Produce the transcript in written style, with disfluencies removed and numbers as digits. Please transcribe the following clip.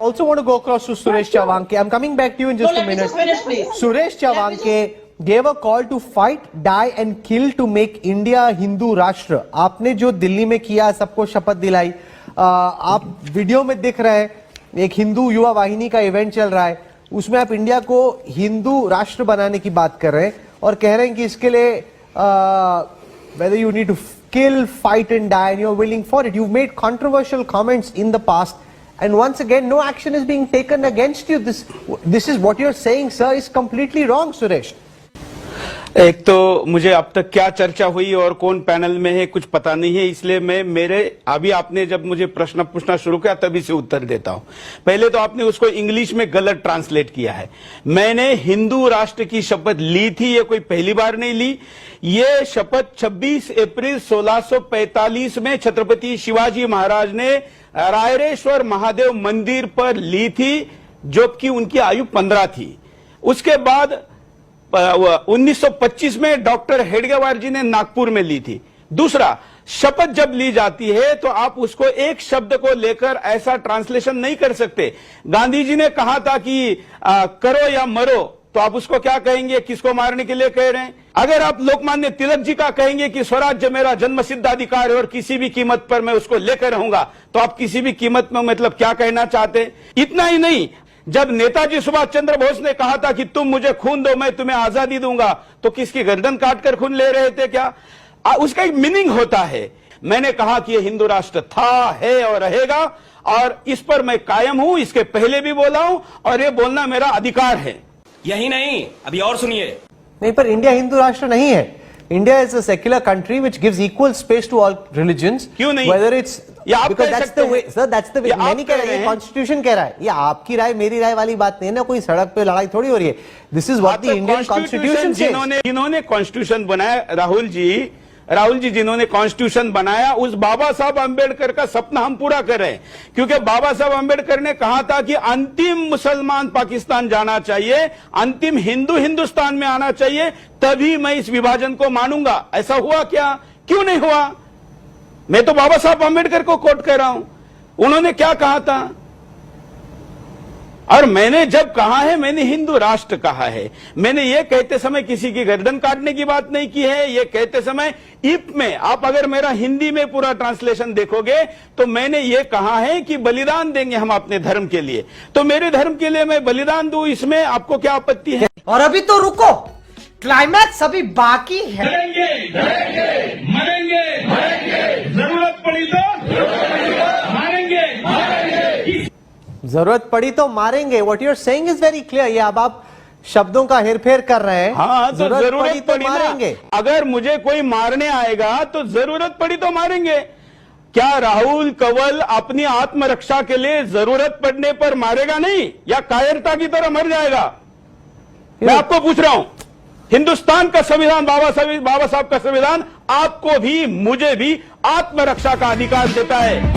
Also want to go across to Suresh Chavanke. I'm coming back to you in just a minute. Just finish, please. Suresh Chavanke gave a call to fight, die and kill to make India Hindu राष्ट्र. आपने जो दिल्ली में किया, सबको शपथ दिलाई, आप video में दिख रहे हैं, एक हिंदू युवा वाहिनी का इवेंट चल रहा है, उसमें आप इंडिया को हिंदू राष्ट्र बनाने की बात कर रहे हैं और कह रहे हैं कि इसके लिए whether you need to kill, fight and die and you're willing for it. You've made controversial comments in the past. And once again, no action is being taken against you. This is what you're saying, sir, is completely wrong, Suresh. एक तो मुझे अब तक क्या चर्चा हुई और कौन पैनल में है कुछ पता नहीं है, इसलिए मैं अभी आपने जब मुझे प्रश्न पूछना शुरू किया तभी से उत्तर देता हूं. पहले तो आपने उसको इंग्लिश में गलत ट्रांसलेट किया है. मैंने हिंदू राष्ट्र की शपथ ली थी, ये कोई पहली बार नहीं ली. ये शपथ 26 अप्रैल 1645 में छत्रपति शिवाजी महाराज ने रायरेश्वर महादेव मंदिर पर ली थी, जबकि उनकी आयु 15 थी. उसके बाद 1925 में डॉक्टर हेडगेवार जी ने नागपुर में ली थी. दूसरा, शपथ जब ली जाती है तो आप उसको एक शब्द को लेकर ऐसा ट्रांसलेशन नहीं कर सकते. गांधी जी ने कहा था कि करो या मरो, तो आप उसको क्या कहेंगे, किसको मारने के लिए कह रहे हैं? अगर आप लोकमान्य तिलक जी का कहेंगे कि स्वराज्य मेरा जन्मसिद्ध अधिकार है और किसी भी कीमत पर मैं उसको लेकर रहूंगा, तो आप किसी भी कीमत में मतलब क्या कहना चाहते हैं? इतना ही नहीं, जब नेताजी सुभाष चंद्र बोस ने कहा था कि तुम मुझे खून दो मैं तुम्हें आजादी दूंगा, तो किसकी गर्दन काटकर खून ले रहे थे क्या? उसका एक मीनिंग होता है. मैंने कहा कि यह हिंदू राष्ट्र था, है और रहेगा, और इस पर मैं कायम हूं. इसके पहले भी बोला हूं और ये बोलना मेरा अधिकार है. यही नहीं, अभी और सुनिए. नहीं, पर इंडिया हिंदू राष्ट्र नहीं है. India is a secular country which gives equal space to all religions. क्यों नहीं? Whether it's because that's the way, sir, that's the way. मैं नहीं कह रहा, ये Constitution कह रहा है. ये आपकी राय मेरी राय वाली बात नहीं है ना, कोई सड़क पे लड़ाई थोड़ी हो रही है. This is what the Indian Constitution says. जिन्होंने कॉन्स्टिट्यूशन बनाया, राहुल जी जिन्होंने कॉन्स्टिट्यूशन बनाया, उस बाबा साहब अंबेडकर का सपना हम पूरा कर रहे हैं. क्योंकि बाबा साहब अंबेडकर ने कहा था कि अंतिम मुसलमान पाकिस्तान जाना चाहिए, अंतिम हिंदू हिंदुस्तान में आना चाहिए, तभी मैं इस विभाजन को मानूंगा. ऐसा हुआ क्या? क्यों नहीं हुआ? मैं तो बाबा साहब अंबेडकर को कोट कर रहा हूं. उन्होंने क्या कहा था? और मैंने जब कहा है, मैंने हिंदू राष्ट्र कहा है. मैंने ये कहते समय किसी की गर्दन काटने की बात नहीं की है. ये कहते समय इफ में आप अगर मेरा हिंदी में पूरा ट्रांसलेशन देखोगे तो मैंने ये कहा है कि बलिदान देंगे हम अपने धर्म के लिए. तो मेरे धर्म के लिए मैं बलिदान दूं, इसमें आपको क्या आपत्ति है? और अभी तो रुको, क्लाइमैक्स अभी बाकी है. मरेंगे, जरूरत पड़ी तो मारेंगे. जरूरत पड़ी तो मारेंगे. What you're saying is very clear. ये अब आप शब्दों का हेरफेर कर रहे हैं. हाँ, तो जरूरत पड़ी मारेंगे. अगर मुझे कोई मारने आएगा तो जरूरत पड़ी तो मारेंगे. क्या राहुल कंवल अपनी आत्मरक्षा के लिए जरूरत पड़ने पर मारेगा नहीं, या कायरता की तरह मर जाएगा? मैं आपको पूछ रहा हूं. हिंदुस्तान का संविधान, बाबा साहब का संविधान आपको भी मुझे भी आत्मरक्षा का अधिकार देता है.